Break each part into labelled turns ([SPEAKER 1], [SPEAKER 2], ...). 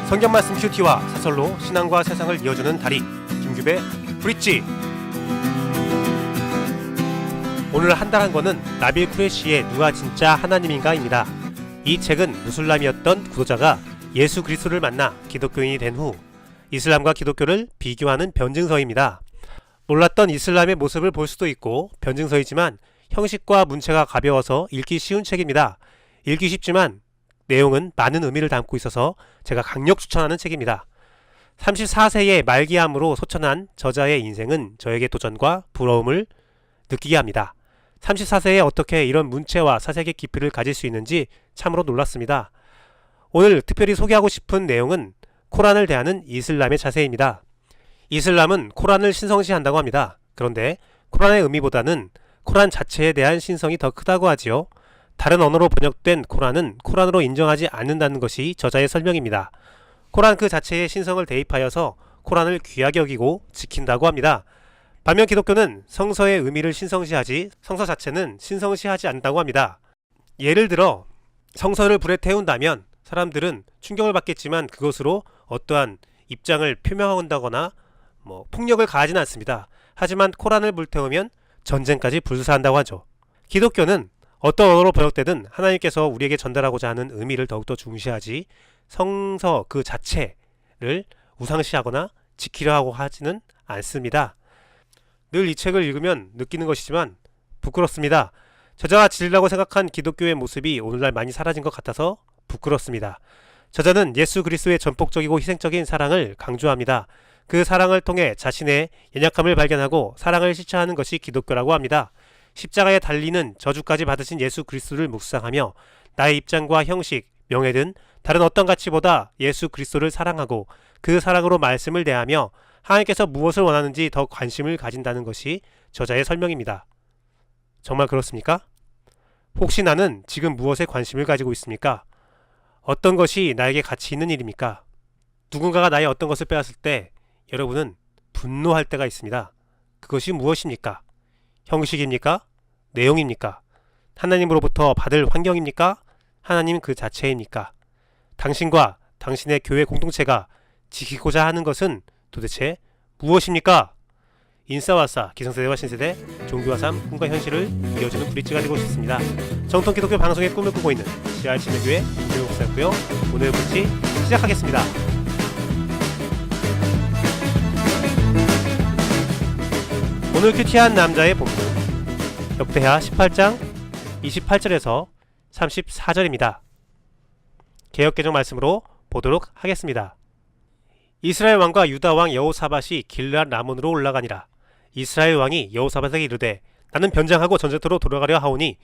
[SPEAKER 1] 성경 말씀 큐티와 사설로 신앙과 세상을 이어주는 다리 김규배 브릿지. 오늘 한달한 권은 나빌 쿠레시의 누가 진짜 하나님인가입니다. 이 책은 무슬람이었던 구도자가 예수 그리스도를 만나 기독교인이 된 후 이슬람과 기독교를 비교하는 변증서입니다. 몰랐던 이슬람의 모습을 볼 수도 있고 변증서이지만 형식과 문체가 가벼워서 읽기 쉬운 책입니다. 읽기 쉽지만 내용은 많은 의미를 담고 있어서 제가 강력 추천하는 책입니다. 34세의 말기암으로 소천한 저자의 인생은 저에게 도전과 부러움을 느끼게 합니다. 34세에 어떻게 이런 문체와 사색의 깊이를 가질 수 있는지 참으로 놀랐습니다. 오늘 특별히 소개하고 싶은 내용은 코란을 대하는 이슬람의 자세입니다. 이슬람은 코란을 신성시한다고 합니다. 그런데 코란의 의미보다는 코란 자체에 대한 신성이 더 크다고 하지요. 다른 언어로 번역된 코란은 코란으로 인정하지 않는다는 것이 저자의 설명입니다. 코란 그 자체의 신성을 대입하여서 코란을 귀하게 여기고 지킨다고 합니다. 반면 기독교는 성서의 의미를 신성시하지 성서 자체는 신성시하지 않는다고 합니다. 예를 들어 성서를 불에 태운다면 사람들은 충격을 받겠지만 그것으로 어떠한 입장을 표명한다거나 폭력을 가하지는 않습니다. 하지만 코란을 불태우면 전쟁까지 불사한다고 하죠. 기독교는 어떤 언어로 번역되든 하나님께서 우리에게 전달하고자 하는 의미를 더욱더 중시하지 성서 그 자체를 우상시하거나 지키려 하고 하지는 않습니다. 늘 이 책을 읽으면 느끼는 것이지만 부끄럽습니다. 저자가 진리라고 생각한 기독교의 모습이 오늘날 많이 사라진 것 같아서 부끄럽습니다. 저자는 예수 그리스도의 전폭적이고 희생적인 사랑을 강조합니다. 그 사랑을 통해 자신의 연약함을 발견하고 사랑을 실천하는 것이 기독교라고 합니다. 십자가에 달리는 저주까지 받으신 예수 그리스도를 묵상하며 나의 입장과 형식, 명예 등 다른 어떤 가치보다 예수 그리스도를 사랑하고 그 사랑으로 말씀을 대하며 하나님께서 무엇을 원하는지 더 관심을 가진다는 것이 저자의 설명입니다. 정말 그렇습니까? 혹시 나는 지금 무엇에 관심을 가지고 있습니까? 어떤 것이 나에게 가치 있는 일입니까? 누군가가 나의 어떤 것을 빼앗을 때 여러분은 분노할 때가 있습니다. 그것이 무엇입니까? 형식입니까? 내용입니까? 하나님으로부터 받을 환경입니까? 하나님 그 자체입니까? 당신과 당신의 교회 공동체가 지키고자 하는 것은 도대체 무엇입니까? 인싸와싸, 기성세대와 신세대, 종교와 삶, 꿈과 현실을 이어주는 브릿지가 되고 싶습니다. 정통 기독교 방송의 꿈을 꾸고 있는 CR침례교회 김규배 목사였고요. 오늘 브릿지 시작하겠습니다. 오늘 큐티한 남자의 본문은 역대하 18장 28절에서 34절입니다. 개역개정 말씀으로 보도록 하겠습니다. 이스라엘 왕과 유다 왕 여호사밧이 길르앗 라몬으로 올라가니라. 이스라엘 왕이 여호사밧에게 이르되 나는 변장하고 전쟁터로 돌아가려 하오니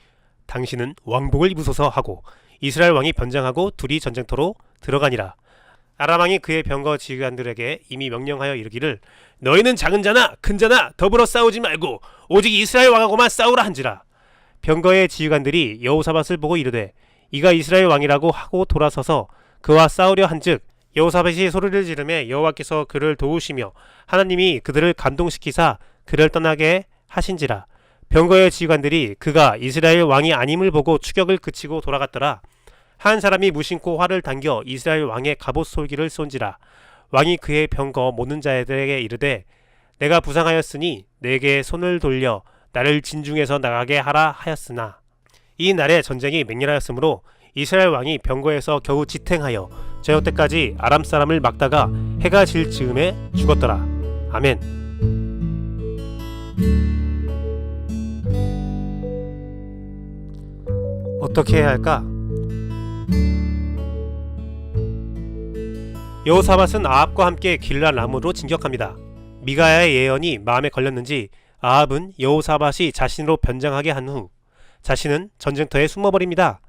[SPEAKER 1] 당신은 왕복을 입으소서 하고 이스라엘 왕이 변장하고 둘이 전쟁터로 들어가니라. 아람 왕이 그의 병거 지휘관들에게 이미 명령하여 이르기를 너희는 작은 자나 큰 자나 더불어 싸우지 말고 오직 이스라엘 왕하고만 싸우라 한지라. 병거의 지휘관들이 여호사밧을 보고 이르되 이가 이스라엘 왕이라고 하고 돌아서서 그와 싸우려 한즉 여호사밧이 소리를 지르매 여호와께서 그를 도우시며 하나님이 그들을 감동시키사 그를 떠나게 하신지라. 병거의 지휘관들이 그가 이스라엘 왕이 아님을 보고 추격을 그치고 돌아갔더라. 한 사람이 무심코 활을 당겨 이스라엘 왕의 갑옷 솔기를 쏜지라. 왕이 그의 병거 모는 자들에게 이르되 내가 부상하였으니 내게 손을 돌려 나를 진중에서 나가게 하라 하였으나 이 날에 전쟁이 맹렬하였으므로 이스라엘 왕이 병거에서 겨우 지탱하여 저녁 때까지 아람 사람을 막다가 해가 질 즈음에 죽었더라. 아멘. 어떻게 해야 할까? 여호사밧은 아합과 함께 길르앗 라몬으로 진격합니다. 미가야의 예언이 마음에 걸렸는지 아합은 여호사밧이 자신으로 변장하게 한 후 자신은 전쟁터에 숨어버립니다.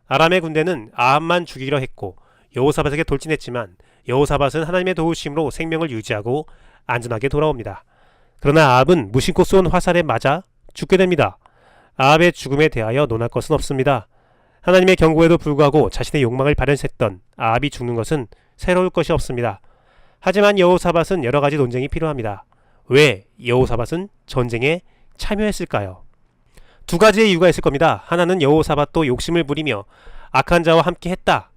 [SPEAKER 1] 아람의 군대는 아합만 죽이려 했고 여호사밧에게 돌진했지만 여호사밧은 하나님의 도우심으로 생명을 유지하고 안전하게 돌아옵니다. 그러나 아합은 무심코 쏜 화살에 맞아 죽게 됩니다. 아합의 죽음에 대하여 논할 것은 없습니다. 하나님의 경고에도 불구하고 자신의 욕망을 발현했던 아합이 죽는 것은 새로울 것이 없습니다. 하지만 여호사밧은 여러가지 논쟁이 필요합니다. 왜 여호사밧은 전쟁에 참여했을까요? 두 가지의 이유가 있을 겁니다. 하나는 여호사밧도 욕심을 부리며 악한 자와 함께 했다.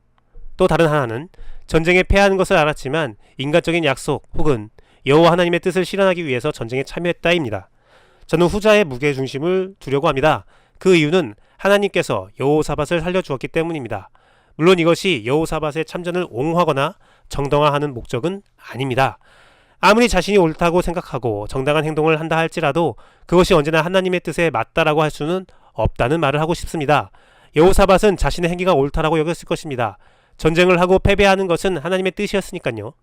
[SPEAKER 1] 또 다른 하나는 전쟁에 패하는 것을 알았지만 인간적인 약속 혹은 여호와 하나님의 뜻을 실현하기 위해서 전쟁에 참여했다입니다. 저는 후자의 무게중심을 두려고 합니다. 그 이유는 하나님께서 여호사밧을 살려주었기 때문입니다. 물론 이것이 여호사밧의 참전을 옹호하거나 정당화하는 목적은 아닙니다. 아무리 자신이 옳다고 생각하고 정당한 행동을 한다 할지라도 그것이 언제나 하나님의 뜻에 맞다라고 할 수는 없다는 말을 하고 싶습니다. 여호사밧은 자신의 행위가 옳다라고 여겼을 것입니다. 전쟁을 하고 패배하는 것은 하나님의 뜻이었으니까요.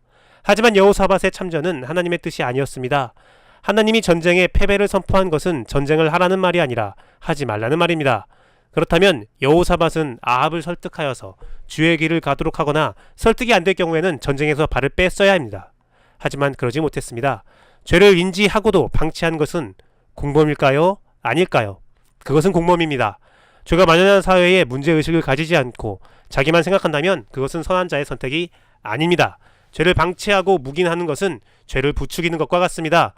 [SPEAKER 1] 하지만 여호사밧의 참전은 하나님의 뜻이 아니었습니다. 하나님이 전쟁에 패배를 선포한 것은 전쟁을 하라는 말이 아니라 하지 말라는 말입니다. 그렇다면 여호사밧은 아합을 설득하여서 주의 길을 가도록 하거나 설득이 안 될 경우에는 전쟁에서 발을 뺐어야 합니다. 하지만 그러지 못했습니다. 죄를 인지하고도 방치한 것은 공범일까요? 아닐까요? 그것은 공범입니다. 죄가 만연한 사회에 문제의식을 가지지 않고 자기만 생각한다면 그것은 선한 자의 선택이 아닙니다. 죄를 방치하고 묵인하는 것은 죄를 부추기는 것과 같습니다.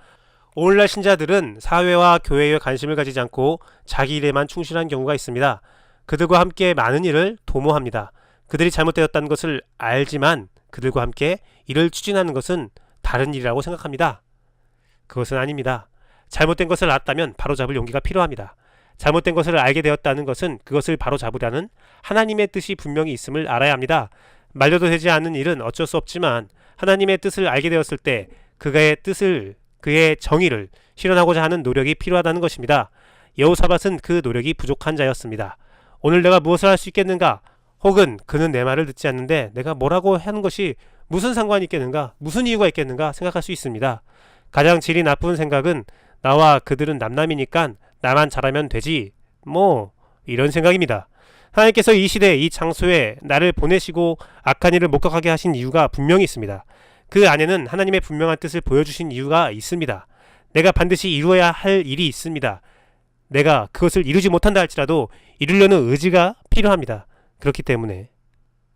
[SPEAKER 1] 오늘날 신자들은 사회와 교회에 관심을 가지지 않고 자기 일에만 충실한 경우가 있습니다. 그들과 함께 많은 일을 도모합니다. 그들이 잘못되었다는 것을 알지만 그들과 함께 일을 추진하는 것은 다른 일이라고 생각합니다. 그것은 아닙니다. 잘못된 것을 알았다면 바로잡을 용기가 필요합니다. 잘못된 것을 알게 되었다는 것은 그것을 바로잡으려는 하나님의 뜻이 분명히 있음을 알아야 합니다. 말려도 되지 않는 일은 어쩔 수 없지만 하나님의 뜻을 알게 되었을 때 그의 뜻을, 그의 정의를 실현하고자 하는 노력이 필요하다는 것입니다. 여호사밧은 그 노력이 부족한 자였습니다. 오늘 내가 무엇을 할 수 있겠는가? 혹은 그는 내 말을 듣지 않는데 내가 뭐라고 하는 것이 무슨 상관이 있겠는가? 무슨 이유가 있겠는가? 생각할 수 있습니다. 가장 질이 나쁜 생각은 나와 그들은 남남이니까 나만 잘하면 되지, 이런 생각입니다. 하나님께서 이 시대, 이 장소에 나를 보내시고 악한 일을 목격하게 하신 이유가 분명히 있습니다. 그 안에는 하나님의 분명한 뜻을 보여주신 이유가 있습니다. 내가 반드시 이루어야 할 일이 있습니다. 내가 그것을 이루지 못한다 할지라도 이루려는 의지가 필요합니다. 그렇기 때문에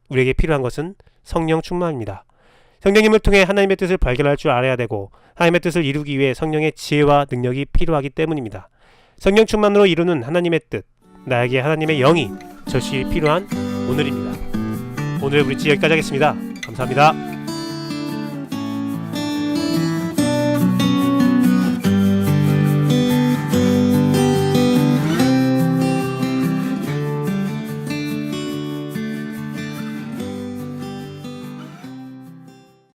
[SPEAKER 1] 우리에게 필요한 것은 성령 충만입니다. 성령님을 통해 하나님의 뜻을 발견할 줄 알아야 되고 하나님의 뜻을 이루기 위해 성령의 지혜와 능력이 필요하기 때문입니다. 성령 충만으로 이루는 하나님의 뜻, 나에게 하나님의 영이 절실히 필요한 오늘입니다. 오늘의 브릿지 여기까지 하겠습니다. 감사합니다.